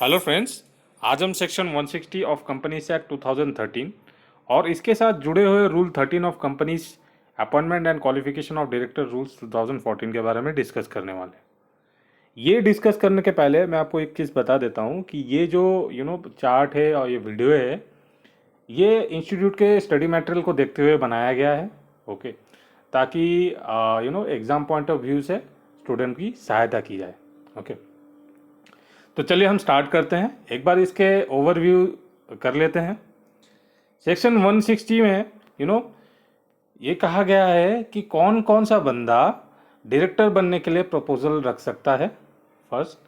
Hello friends. आज हम section 160 of companies act 2013 और इसके साथ जुड़े हुए rule 13 of companies appointment and qualification of director rules 2014 के बारे में डिस्कस करने वाले हैं। ये डिस्कस करने के पहले मैं आपको एक चीज़ बता देता हूँ कि ये जो चार्ट है और ये वीडियो है, ये इंस्टीट्यूट के स्टडी मटेरियल को देखते हुए बनाया गया है। ओके, ताकि एग्ज़ाम पॉइंट ऑफ व्यू से स्टूडेंट की सहायता की जाए। ओके, तो चलिए हम स्टार्ट करते हैं। एक बार इसके ओवरव्यू कर लेते हैं। सेक्शन 160 में ये कहा गया है कि कौन कौन सा बंदा डायरेक्टर बनने के लिए प्रपोजल रख सकता है, फर्स्ट।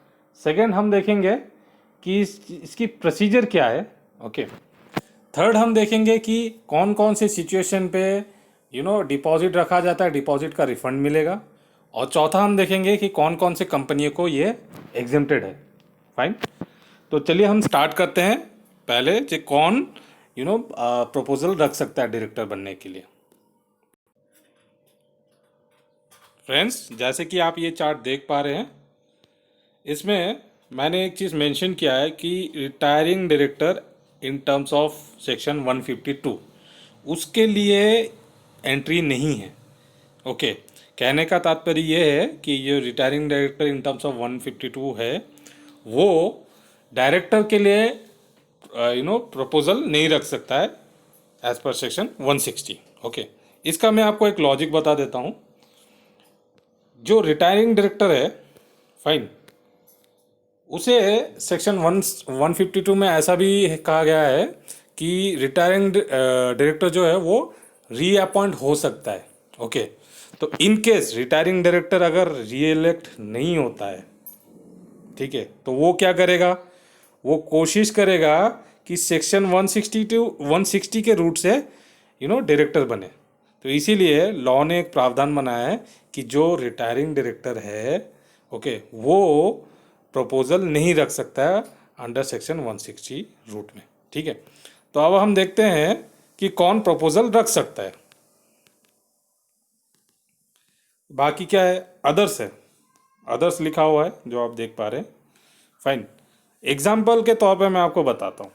सेकंड, हम देखेंगे कि इसकी प्रोसीजर क्या है। ओके, थर्ड, हम देखेंगे कि कौन कौन से सिचुएशन पे डिपॉजिट रखा जाता है, डिपॉजिट का रिफंड मिलेगा। और चौथा, हम देखेंगे कि कौन कौन से कंपनियों को ये एग्जेम्प्टेड है। फाइन, तो चलिए हम स्टार्ट करते हैं। पहले जो कौन प्रपोजल रख सकता है डायरेक्टर बनने के लिए। फ्रेंड्स, जैसे कि आप ये चार्ट देख पा रहे हैं, इसमें मैंने एक चीज़ मेंशन किया है कि retiring director in terms of section 152 उसके लिए एंट्री नहीं है। ओके, कहने का तात्पर्य ये है कि ये retiring director in terms of 152 है, वो डायरेक्टर के लिए प्रपोजल नहीं रख सकता है एज पर सेक्शन 160। ओके, इसका मैं आपको एक लॉजिक बता देता हूँ। जो रिटायरिंग डायरेक्टर है, फाइन, उसे सेक्शन 152 में ऐसा भी कहा गया है कि रिटायरिंग डायरेक्टर जो है वो रीअपॉइंट हो सकता है। ओके, तो इन केस रिटायरिंग डायरेक्टर अगर रीइलेक्ट नहीं होता है, ठीक है, तो वो क्या करेगा? वो कोशिश करेगा कि सेक्शन 160 के रूट से डायरेक्टर बने। तो इसीलिए लॉ ने एक प्रावधान बनाया है कि जो रिटायरिंग डायरेक्टर है, ओके, वो प्रपोजल नहीं रख सकता है अंडर सेक्शन 160 रूट में। ठीक है, तो अब हम देखते हैं कि कौन प्रपोजल रख सकता है। बाकी क्या है? अदर्स है, अदर्स लिखा हुआ है जो आप देख पा रहे हैं। फाइन, एग्जाम्पल के तौर पे मैं आपको बताता हूँ।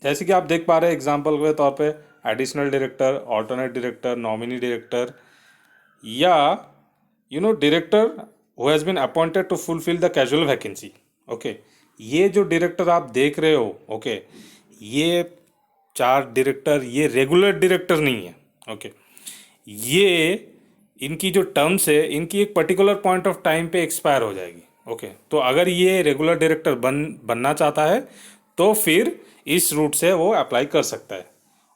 जैसे कि आप देख पा रहे हैं, एग्जाम्पल के तौर पे additional director, alternate director, nominee director, या director who has been appointed to fulfil the casual vacancy. Okay, ये जो डायरेक्टर आप देख रहे हो, ओके, ये चार डायरेक्टर ये रेगुलर डायरेक्टर नहीं है। ओके, ये इनकी जो टर्म्स है, इनकी एक पर्टिकुलर पॉइंट ऑफ टाइम पे एक्सपायर हो जाएगी। ओके, तो अगर ये रेगुलर डायरेक्टर बनना चाहता है तो फिर इस रूट से वो अप्लाई कर सकता है।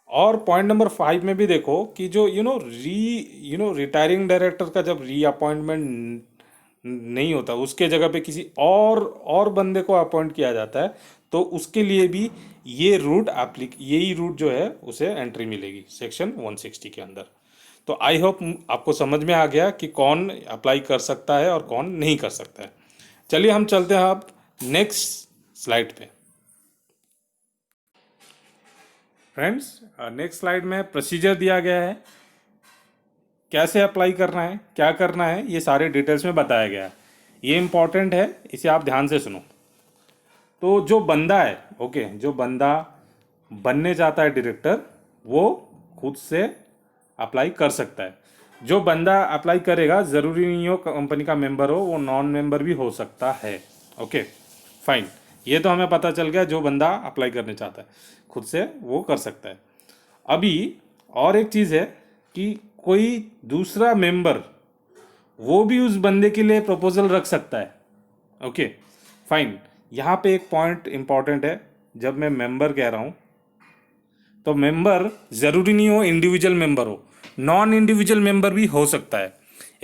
और पॉइंट नंबर 5 में भी देखो कि जो रिटायरिंग डायरेक्टर का जब रीअपॉइंटमेंट नहीं होता, उसके जगह पे किसी और बंदे को अपॉइंट किया जाता है, तो उसके लिए भी ये रूट यही रूट जो है उसे एंट्री मिलेगी सेक्शन 160 के अंदर। तो आई होप आपको समझ में आ गया कि कौन अप्लाई कर सकता है और कौन नहीं कर सकता है। चलिए हम चलते हैं अब नेक्स्ट स्लाइड पे। फ्रेंड्स, नेक्स्ट स्लाइड में प्रोसीजर दिया गया है, कैसे अप्लाई करना है, क्या करना है, ये सारे डिटेल्स में बताया गया है। ये इंपॉर्टेंट है, इसे आप ध्यान से सुनो। तो जो बंदा है, ओके, जो बंदा बनने चाहता है डायरेक्टर, वो खुद से अप्लाई कर सकता है। जो बंदा अप्लाई करेगा ज़रूरी नहीं हो कंपनी का मेंबर हो, वो नॉन मेंबर भी हो सकता है। ओके, फाइन, ये तो हमें पता चल गया। जो बंदा अप्लाई करने चाहता है खुद से वो कर सकता है। अभी और एक चीज़ है कि कोई दूसरा मेंबर वो भी उस बंदे के लिए प्रपोजल रख सकता है। ओके, फाइन, यहाँ पे एक पॉइंट इंपॉर्टेंट है। जब मैं मेंबर कह रहा हूँ तो मेंबर ज़रूरी नहीं हो इंडिविजुअल मेंबर हो, नॉन इंडिविजुअल मेंबर भी हो सकता है।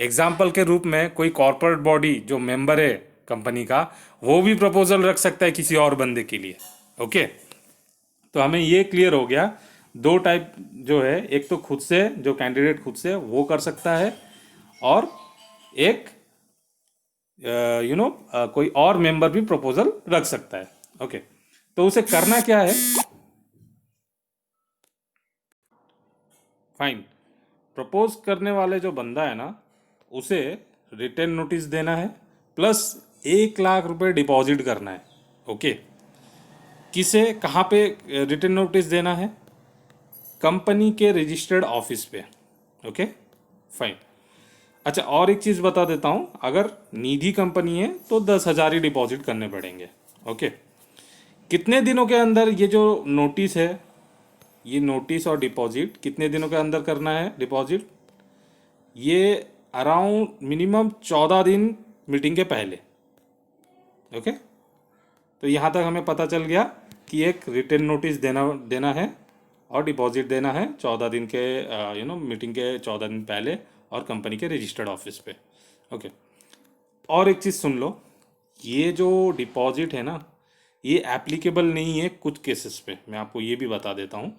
एग्जाम्पल के रूप में कोई कॉरपोरेट बॉडी जो मेंबर है कंपनी का, वो भी प्रपोजल रख सकता है किसी और बंदे के लिए। ओके, तो हमें ये क्लियर हो गया। दो टाइप जो है, एक तो खुद से, जो कैंडिडेट खुद से वो कर सकता है, और एक कोई और मेंबर भी प्रपोजल रख सकता है। ओके, तो उसे करना क्या है? फाइन, प्रपोज करने वाले जो बंदा है ना, उसे रिटर्न नोटिस देना है। प्लस 1 लाख रुपए डिपॉजिट करना है। ओके, किसे, कहाँ पे रिटर्न नोटिस देना है? कंपनी के रजिस्टर्ड ऑफिस पे। Okay fine. अच्छा, और एक चीज़ बता देता हूँ, अगर निजी कंपनी है तो 10,000 ही डिपॉजिट करने पड़ेंगे। ओके, कितने दिनों के अंदर ये जो नोटिस है, ये नोटिस और डिपॉजिट कितने दिनों के अंदर करना है डिपॉजिट? ये अराउंड मिनिमम 14 दिन मीटिंग के पहले। ओके, तो यहाँ तक हमें पता चल गया कि एक रिटर्न नोटिस देना देना है और डिपॉजिट देना है 14 दिन के मीटिंग के 14 दिन पहले और कंपनी के रजिस्टर्ड ऑफिस पे। ओके, और एक चीज़ सुन लो, ये जो डिपॉजिट है ना, ये एप्लीकेबल नहीं है कुछ केसेस पे। मैं आपको ये भी बता देता हूँ।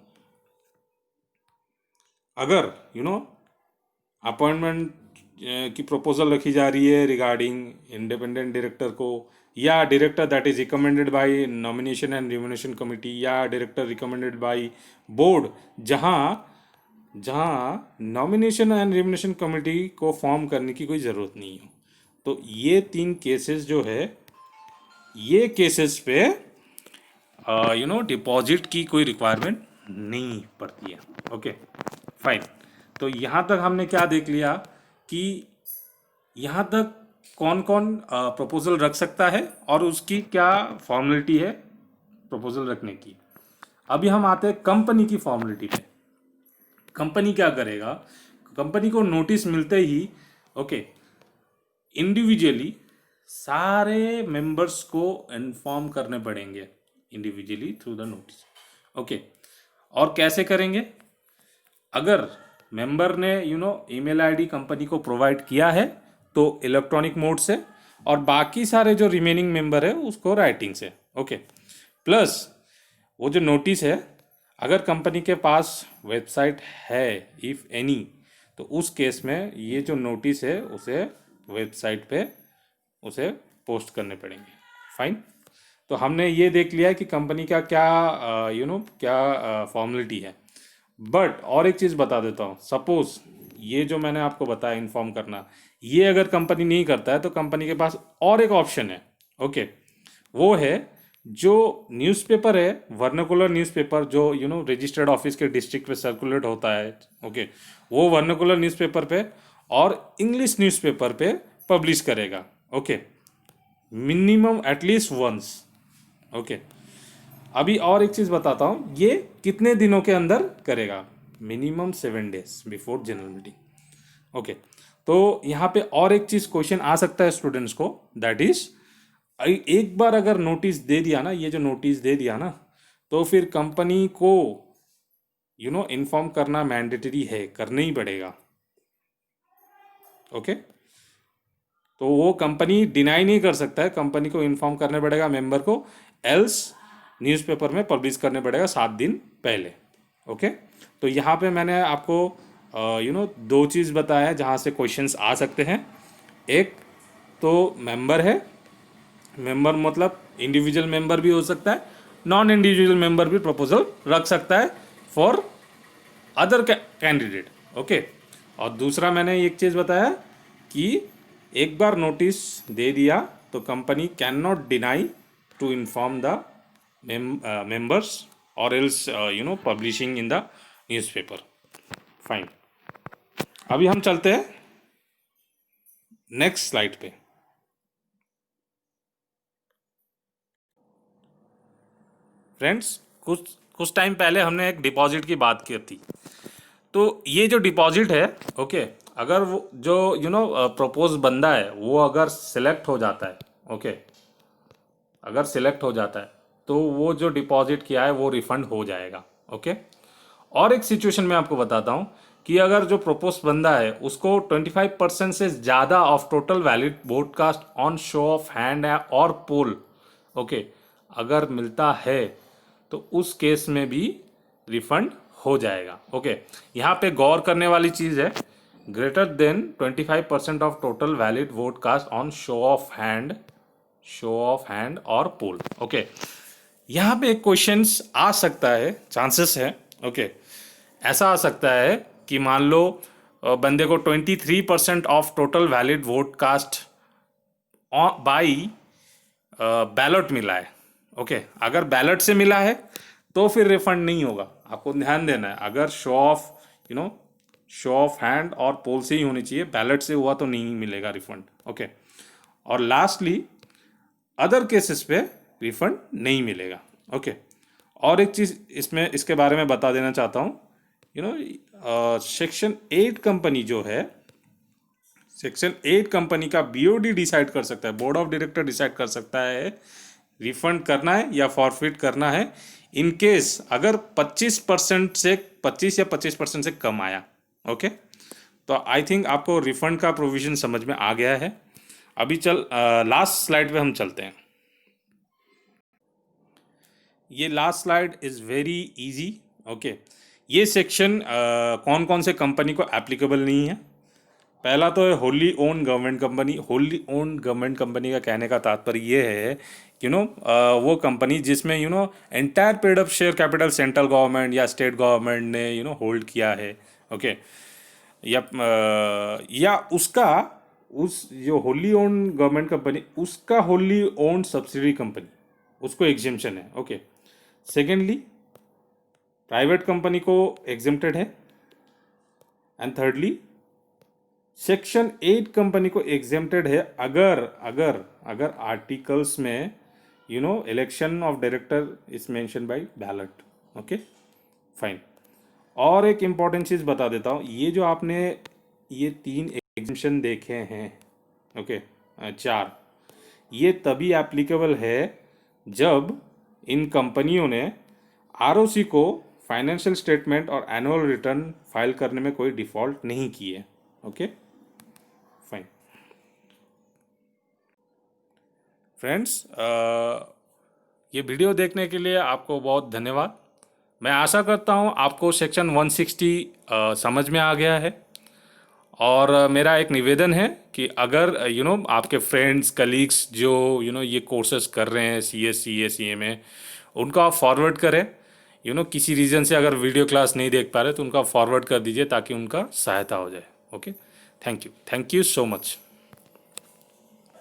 अगर अपॉइंटमेंट की प्रपोजल रखी जा रही है रिगार्डिंग इंडिपेंडेंट डायरेक्टर को, या director that is recommended by nomination and remuneration committee, या डायरेक्टर रिकमेंडेड बाय बोर्ड, जहाँ जहाँ नॉमिनेशन एंड रिम्यूनरेशन कमिटी को फॉर्म करने की कोई ज़रूरत नहीं हो, तो ये 3 केसेस जो है, ये केसेस पे डिपॉजिट की कोई रिक्वायरमेंट नहीं पड़ती है। Okay fine. तो यहाँ तक हमने क्या देख लिया कि यहाँ तक कौन कौन प्रपोजल रख सकता है और उसकी क्या फॉर्मेलिटी है प्रपोजल रखने की। अभी हम आते हैं कंपनी की फॉर्मेलिटी पे। कंपनी क्या करेगा? कंपनी को नोटिस मिलते ही ओके, इंडिविजुअली सारे मेंबर्स को इन्फॉर्म करने पड़ेंगे individually through the notice. Okay, और कैसे करेंगे? अगर मेंबर ने ईमेल आईडी कंपनी को प्रोवाइड किया है तो इलेक्ट्रॉनिक मोड से, और बाकी सारे जो रिमेनिंग मेंबर है उसको राइटिंग से। ओके, प्लस वो जो नोटिस है, अगर कंपनी के पास वेबसाइट है इफ़ एनी, तो उस केस में ये जो नोटिस है उसे वेबसाइट पे उसे पोस्ट करने पड़ेंगे। फाइन। तो हमने ये देख लिया कि कंपनी का क्या क्या फॉर्मेलिटी है। बट और एक चीज़ बता देता हूँ, सपोज ये जो मैंने आपको बताया इन्फॉर्म करना, ये अगर कंपनी नहीं करता है तो कंपनी के पास और एक ऑप्शन है। ओके, वो है जो न्यूज़पेपर है, वर्नाकुलर न्यूज़पेपर, जो रजिस्टर्ड ऑफिस के डिस्ट्रिक्ट पे सर्कुलेट होता है। ओके, वो वर्नाकुलर न्यूज़पेपर पे और इंग्लिश न्यूज़पेपर पे पब्लिश करेगा। Okay, minimum at least once. Okay, अभी और एक चीज़ बताता हूँ, ये कितने दिनों के अंदर करेगा? Minimum 7 days before general meeting. Okay, तो यहाँ पे और एक चीज़ क्वेश्चन आ सकता है स्टूडेंट्स को, दैट इज एक बार अगर नोटिस दे दिया ना, ये जो नोटिस दे दिया ना, तो फिर कंपनी को इन्फॉर्म करना मैंडेटरी है, करना ही पड़ेगा। ओके, तो वो कंपनी डिनाई नहीं कर सकता है, कंपनी को इन्फॉर्म करने पड़ेगा मेंबर को, एल्स न्यूज़पेपर में पब्लिश करने पड़ेगा 7 दिन पहले। ओके, तो यहाँ पे मैंने आपको 2 चीज़ बताया है जहाँ से क्वेश्चंस आ सकते हैं। एक तो मेंबर है, मेंबर मतलब इंडिविजुअल मेंबर भी हो सकता है, नॉन इंडिविजुअल मेंबर भी प्रपोजल रख सकता है फॉर अदर कैंडिडेट। ओके, और दूसरा मैंने एक चीज़ बताया कि एक बार नोटिस दे दिया तो company cannot deny to inform the members or else publishing in the newspaper. Fine. अभी हम चलते हैं नेक्स्ट स्लाइड पे। फ्रेंड्स, कुछ टाइम पहले हमने एक डिपॉजिट की बात की थी। तो ये जो डिपॉजिट है, ओके, अगर वो जो प्रपोज बंदा है वो अगर सिलेक्ट हो जाता है, ओके, अगर सिलेक्ट हो जाता है तो वो जो डिपॉजिट किया है वो रिफंड हो जाएगा। ओके, और एक सिचुएशन में आपको बताता हूँ कि अगर जो प्रपोज बंदा है उसको 25% से ज़्यादा of total valid vote cast on show of hand और पोल, ओके, अगर मिलता है तो उस केस में भी रिफंड हो जाएगा। ओके, यहाँ पे गौर करने वाली चीज़ है, greater than 25% of total valid vote cast on show of hand और पोल। ओके, यहाँ पे एक क्वेश्चंस आ सकता है, चांसेस है। ओके, ऐसा आ सकता है कि मान लो बंदे को 23% of total valid vote cast by ballot मिला है। ओके, अगर बैलेट से मिला है तो फिर रिफंड नहीं होगा। आपको ध्यान देना है, अगर show off show of hand और पोल से ही होनी चाहिए, बैलेट से हुआ तो नहीं मिलेगा रिफंड। ओके, और लास्टली अदर केसेस पे रिफंड नहीं मिलेगा। ओके, और एक चीज़ इसमें इसके बारे में बता देना चाहता हूँ। सेक्शन 8 कंपनी जो है, सेक्शन 8 कंपनी का बीओडी डिसाइड कर सकता है, बोर्ड ऑफ डायरेक्टर डिसाइड कर सकता है रिफंड करना है या फॉरफिट करना है, इन केस अगर 25% से 25 या 25% से कम आया। ओके, तो आई थिंक आपको रिफंड का प्रोविजन समझ में आ गया है। अभी लास्ट स्लाइड पे हम चलते हैं। ये last slide is very easy. Okay, ये सेक्शन कौन कौन से कंपनी को एप्लीकेबल नहीं है। पहला तो है Holi own government company. Holi own government company का कहने का तात्पर्य ये है वो कंपनी जिसमें entire paid up share capital central government या स्टेट गवर्नमेंट ने होल्ड किया है। ओके, या उसका उस जो होली ओन गवर्नमेंट कंपनी उसका होली ओन सब्सिडरी कंपनी, उसको एग्जेम्पशन है। ओके, सेकेंडली प्राइवेट कंपनी को एग्जेम्प्टेड है, एंड थर्डली सेक्शन 8 कंपनी को एग्जेम्प्टेड है अगर अगर अगर आर्टिकल्स में election of director is mention by ballot. Okay, fine. और एक इम्पॉर्टेंट चीज़ बता देता हूँ, ये जो आपने ये 3 एग्जेम्पशन देखे हैं, ओके 4, ये तभी एप्लीकेबल है जब इन कंपनियों ने आरओसी को फाइनेंशियल स्टेटमेंट और एनुअल रिटर्न फाइल करने में कोई डिफ़ॉल्ट नहीं की है। Okay, fine. फ्रेंड्स, ये वीडियो देखने के लिए आपको बहुत धन्यवाद। मैं आशा करता हूँ आपको सेक्शन 160 समझ में आ गया है। और मेरा एक निवेदन है कि अगर आपके फ्रेंड्स कलीग्स जो ये कोर्सेज कर रहे हैं CS CA CMA, उनको आप फॉरवर्ड करें। किसी रीज़न से अगर वीडियो क्लास नहीं देख पा रहे तो उनका फॉरवर्ड कर दीजिए ताकि उनका सहायता हो जाए। Okay, thank you so much.